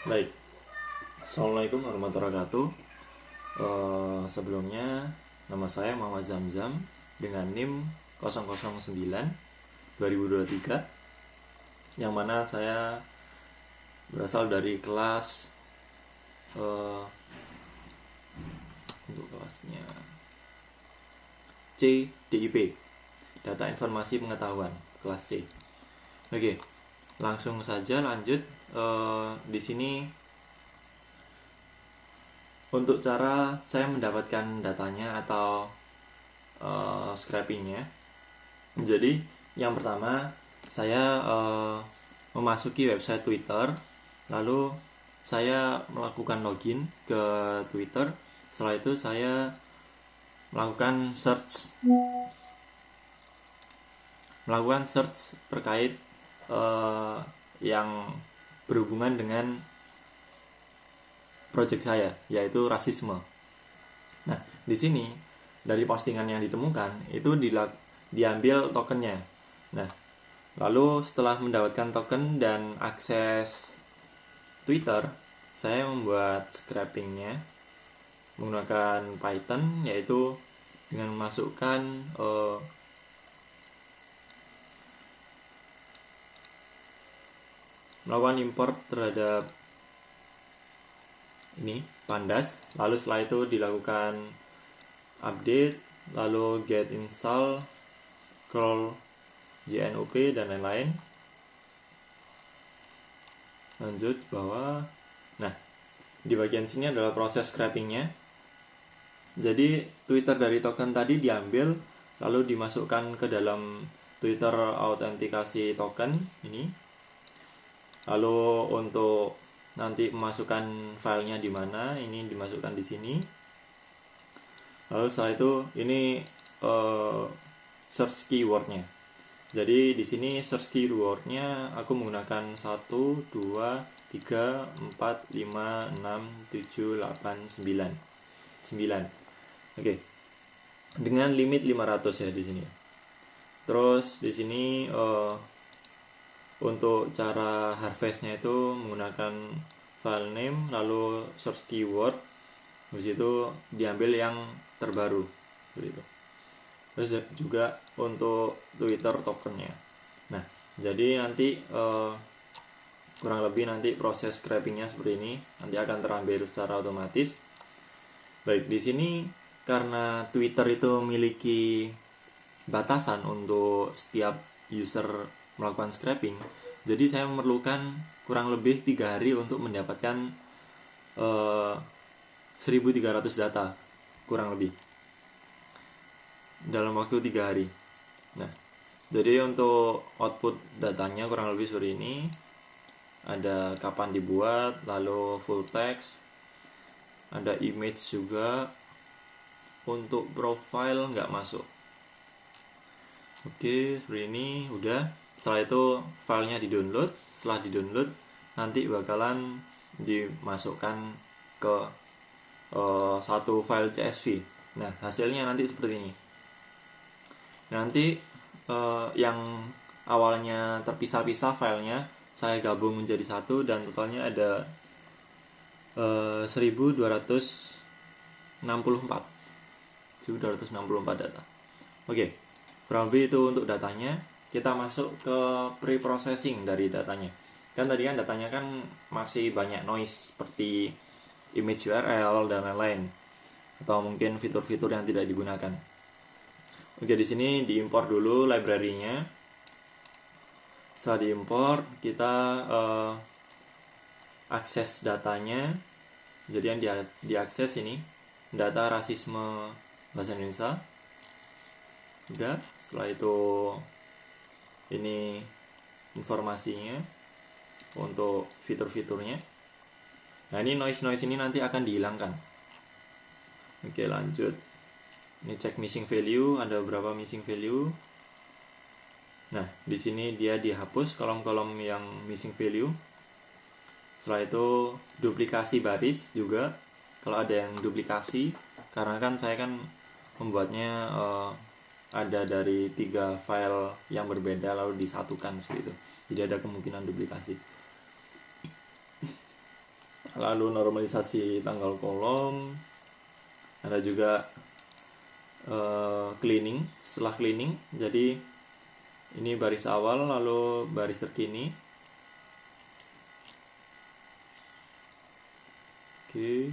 Baik, Assalamualaikum warahmatullahi wabarakatuh. Sebelumnya, nama saya Muhammad Zamzam dengan NIM 009 2023, yang mana saya berasal dari kelas untuk kelasnya C DIP, Data Informasi Pengetahuan, kelas C. Oke, langsung saja lanjut. Di sini untuk cara saya mendapatkan datanya atau scrapingnya. Jadi yang pertama saya memasuki website Twitter, lalu saya melakukan login ke Twitter. Setelah itu saya melakukan search terkait yang berhubungan dengan project saya, yaitu rasisme. Nah, di sini dari postingan yang ditemukan itu diambil tokennya. Nah, lalu setelah mendapatkan token dan akses Twitter, saya membuat scrapingnya menggunakan Python, yaitu dengan memasukkan melakukan import terhadap ini pandas, lalu setelah itu dilakukan update, lalu get install, curl JNUP dan lain-lain. Lanjut bawah. Nah, di bagian sini adalah proses scrapingnya. Jadi Twitter dari token tadi diambil lalu dimasukkan ke dalam Twitter autentikasi token ini. Lalu untuk nanti memasukkan filenya di mana, ini dimasukkan di sini. Lalu setelah itu ini search keywordnya. Jadi di sini search keywordnya aku menggunakan 1, 2, 3, 4, 5, 6, 7, 8, 9. 9. Oke. Dengan limit 500 ya di sini. Terus di sini untuk cara harvestnya itu menggunakan file name lalu search keyword, habis itu diambil yang terbaru seperti itu. Terus juga untuk Twitter tokennya. Nah, jadi nanti kurang lebih nanti proses scrapingnya seperti ini, nanti akan terambil secara otomatis. Baik, di sini karena Twitter itu memiliki batasan untuk setiap user melakukan scraping, jadi saya memerlukan kurang lebih 3 hari untuk mendapatkan 1300 data kurang lebih dalam waktu 3 hari. Nah, jadi untuk output datanya kurang lebih seperti ini. Ada kapan dibuat, lalu full text, ada image juga. Untuk profile nggak masuk. Oke, seperti ini udah. Setelah itu filenya di-download. Setelah di-download nanti bakalan dimasukkan ke satu file CSV. Nah, hasilnya nanti seperti ini. Nanti yang awalnya terpisah-pisah filenya saya gabung menjadi satu dan totalnya ada 1264 data. Oke, kurang lebih itu untuk datanya. Kita masuk ke pre-processing dari datanya. Kan tadi kan datanya kan masih banyak noise seperti image URL dan lain-lain, atau mungkin fitur-fitur yang tidak digunakan. Oke, di sini diimpor dulu library-nya. Setelah diimpor, kita akses datanya. Jadi yang diakses ini data rasisme bahasa Indonesia. Udah, setelah itu ini informasinya untuk fitur-fiturnya. Nah, ini noise ini nanti akan dihilangkan. Oke, lanjut. Ini cek missing value, ada beberapa missing value. Nah, di sini dia dihapus kolom-kolom yang missing value. Setelah itu duplikasi baris juga. Kalau ada yang duplikasi, karena kan saya kan membuatnya ada dari 3 file yang berbeda lalu disatukan seperti itu. Jadi ada kemungkinan duplikasi. lalu normalisasi tanggal kolom, ada juga cleaning. Setelah cleaning, jadi ini baris awal lalu baris terkini. Oke.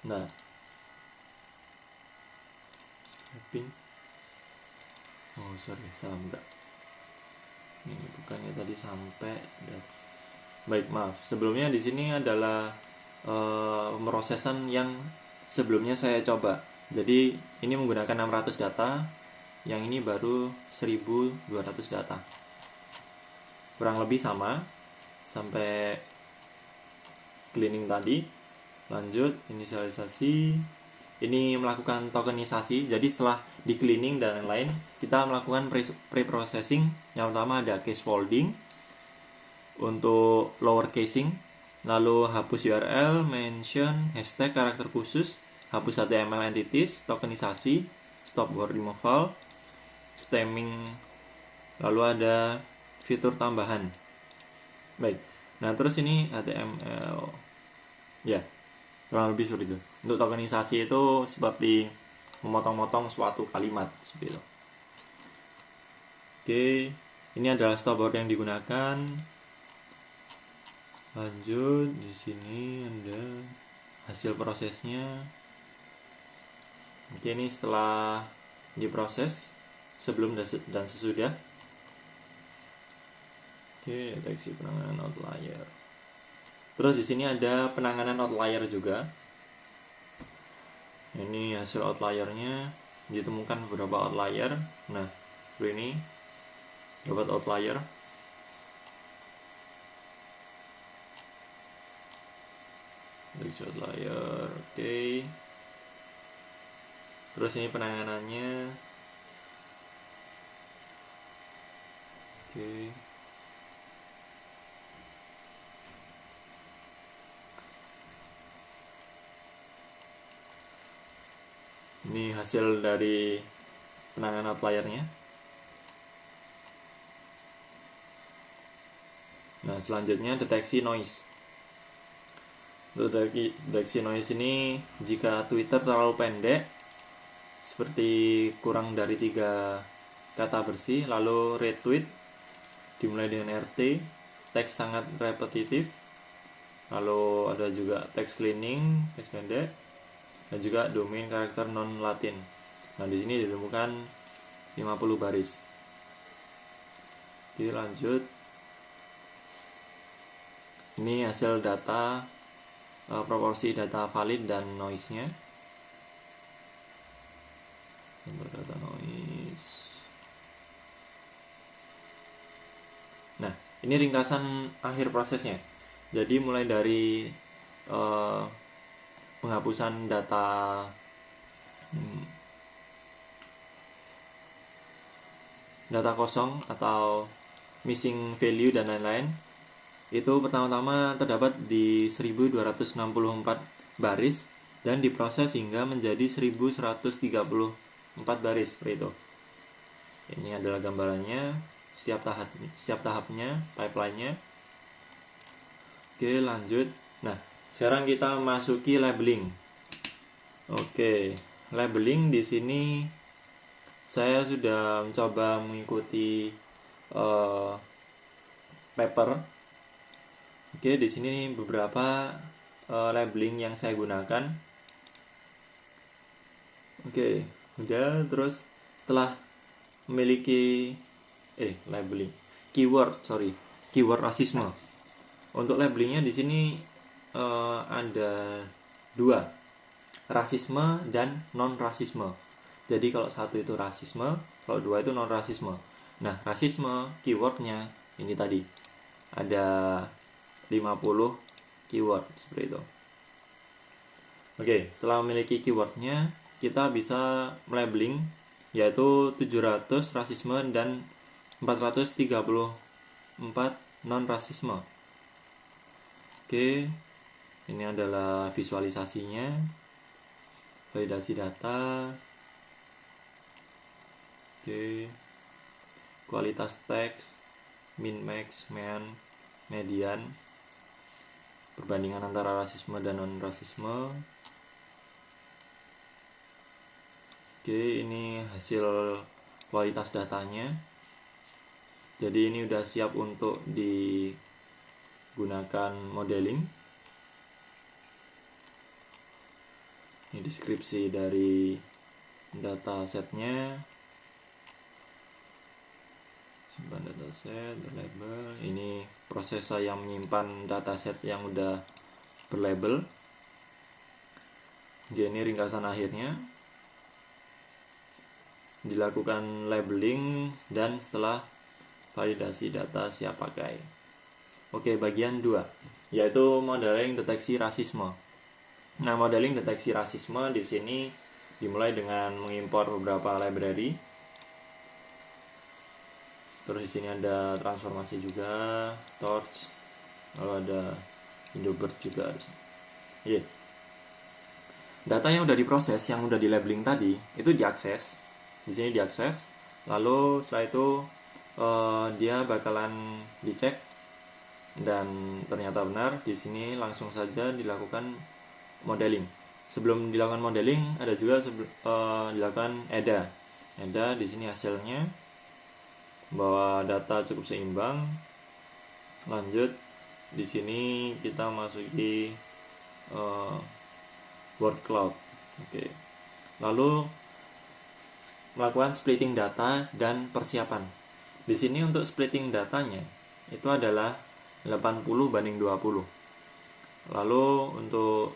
Nah, scraping. Oh sorry, salah buka. Ini bukannya tadi sampai. Baik, maaf. Sebelumnya di sini adalah pemrosesan yang sebelumnya saya coba. Jadi ini menggunakan 600 data, yang ini baru 1200 data. Kurang lebih sama sampai cleaning tadi. Lanjut, inisialisasi. Ini melakukan tokenisasi. Jadi setelah di cleaning dan lain-lain, kita melakukan pre-processing. Yang pertama ada case folding untuk lower casing, lalu hapus URL, mention, hashtag, karakter khusus, hapus HTML entities, tokenisasi, stop word removal, stemming, lalu ada fitur tambahan. Baik, nah terus ini HTML, ya kurang lebih seperti itu. Untuk tokenisasi itu seperti memotong-motong suatu kalimat seperti itu. Oke, ini adalah stop word yang digunakan. Lanjut, di sini ada hasil prosesnya. Oke, ini setelah diproses sebelum dan sesudah. Oke, deteksi penanganan outlier. Terus di sini ada penanganan outlier juga. Ini hasil outliernya, ditemukan beberapa outlier. Nah, seperti ini dapat outlier. Outlier, oke. Terus ini penanganannya. Oke. Ini hasil dari penanganan outliernya. Nah, selanjutnya deteksi noise. Deteksi noise ini jika Twitter terlalu pendek, seperti kurang dari 3 kata bersih, lalu retweet dimulai dengan RT, teks sangat repetitif, lalu ada juga teks cleaning, teks pendek, dan juga domain karakter non Latin. Nah, di sini ditemukan 50 baris. Oke, lanjut. Ini hasil data, proporsi data valid dan noise-nya. Data noise. Nah, ini ringkasan akhir prosesnya. Jadi mulai dari penghapusan data kosong atau missing value dan lain-lain, itu pertama-tama terdapat di 1264 baris dan diproses hingga menjadi 1134 baris seperti itu. Ini adalah gambarannya, setiap tahapnya, pipeline-nya. Oke, lanjut. Nah, sekarang kita masuki labeling. Oke, labeling di sini saya sudah mencoba mengikuti paper. Oke, di sini beberapa labeling yang saya gunakan. Oke, udah. Terus setelah memiliki labeling keyword rasisme. Untuk labelingnya di sini ada 2, rasisme dan non rasisme. Jadi kalau satu itu rasisme, kalau 2 itu non rasisme. Nah, rasisme keywordnya ini tadi ada 50 keyword seperti itu. Oke, setelah memiliki keywordnya, kita bisa melabeling, yaitu 700 rasisme dan 434 non rasisme. Oke, ini adalah visualisasinya. validasi data. Oke. Kualitas teks, min, max, median, perbandingan antara rasisme dan non-rasisme. Oke, ini hasil kualitas datanya. Jadi ini udah siap untuk digunakan modeling. Ini deskripsi dari datasetnya. Simpan dataset, berlabel. Ini proses saya menyimpan dataset yang udah berlabel. Oke, ini ringkasan akhirnya. Dilakukan labeling dan setelah validasi data siap pakai. Oke, bagian 2, yaitu modeling deteksi rasisme. Nah, modeling deteksi rasisme di sini dimulai dengan mengimpor beberapa library. Terus di sini ada transformasi juga, torch, lalu ada Indobird juga. Iya. Data yang udah diproses, yang udah di labeling tadi, itu diakses. Di sini diakses, lalu setelah itu dia bakalan dicek dan ternyata benar. Di sini langsung saja dilakukan modeling. Sebelum dilakukan modeling, ada juga dilakukan EDA. EDA di sini hasilnya bahwa data cukup seimbang. Lanjut, di sini kita masuki word cloud. Oke. Lalu melakukan splitting data dan persiapan. Di sini untuk splitting datanya itu adalah 80:20. Lalu untuk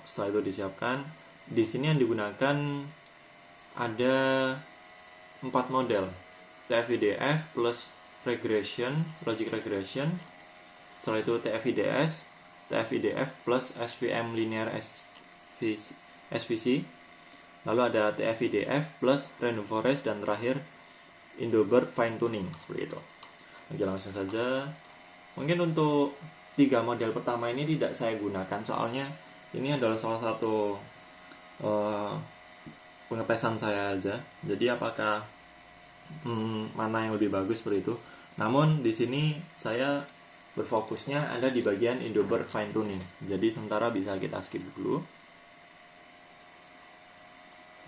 setelah itu disiapkan, di sini yang digunakan ada 4 model. TF-IDF plus regression, logic regression. Setelah itu TF-IDF plus SVM linear SVC, lalu ada TF-IDF plus random forest, dan terakhir Indobird fine tuning, seperti itu. Oke, langsung saja. Mungkin untuk 3 model pertama ini tidak saya gunakan, soalnya ini adalah salah satu pengetesan saya aja. Jadi apakah mana yang lebih bagus seperti itu. Namun di sini saya berfokusnya ada di bagian Indobird fine tuning. Jadi sementara bisa kita skip dulu.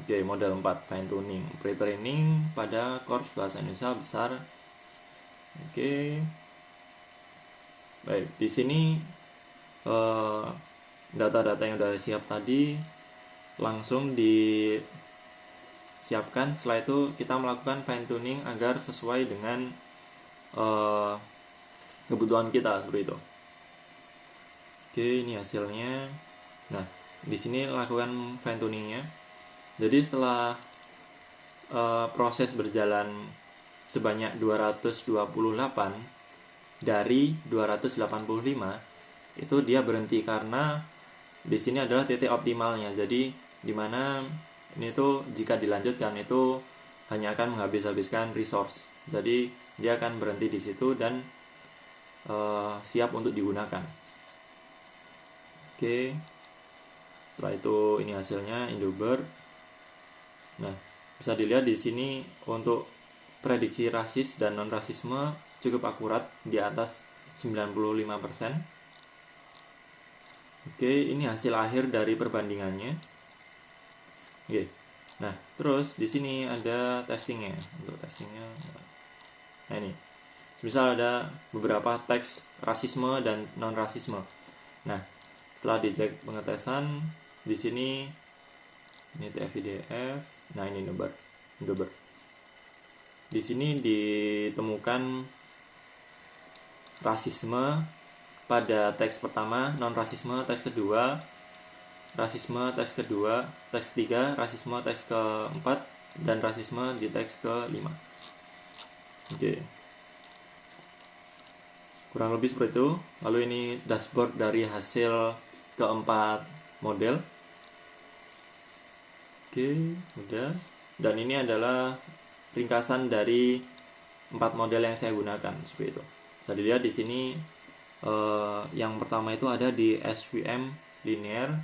Oke, model 4 fine tuning, pre-training pada korps bahasa Indonesia besar. Oke. Baik, di sini data-data yang sudah siap tadi langsung disiapkan. Setelah itu kita melakukan fine tuning agar sesuai dengan kebutuhan kita, seperti itu. Oke, ini hasilnya. Nah, di sini lakukan fine tuningnya. Jadi setelah proses berjalan sebanyak 228 dari 285, itu dia berhenti karena di sini adalah titik optimalnya. Jadi dimana ini tuh jika dilanjutkan itu hanya akan menghabis-habiskan resource. Jadi dia akan berhenti di situ dan siap untuk digunakan. Oke. Setelah itu ini hasilnya Indobird. Nah, bisa dilihat di sini untuk prediksi rasis dan non-rasisme cukup akurat di atas 95%. Oke, ini hasil akhir dari perbandingannya. Oke. Nah, terus di sini ada testingnya. Untuk testingnya, nah ini. Misal ada beberapa teks rasisme dan non-rasisme. Nah, setelah dicek pengetesan, di sini ini TF-IDF. Nah, ini Indobird. Di sini ditemukan rasisme pada teks pertama, non-rasisme teks kedua, rasisme teks kedua, teks ketiga, rasisme teks keempat, dan rasisme di teks kelima. Oke. Kurang lebih seperti itu. Lalu ini dashboard dari hasil keempat model. Oke, udah. Dan ini adalah ringkasan dari 4 model yang saya gunakan, seperti itu. Bisa dilihat di sini Yang pertama itu ada di SVM linear,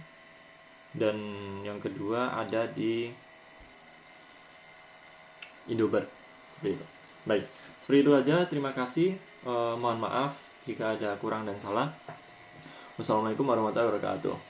dan yang kedua ada di Indobar. Baik, seperti itu aja. Terima kasih. Mohon maaf jika ada kurang dan salah. Wassalamualaikum warahmatullahi wabarakatuh.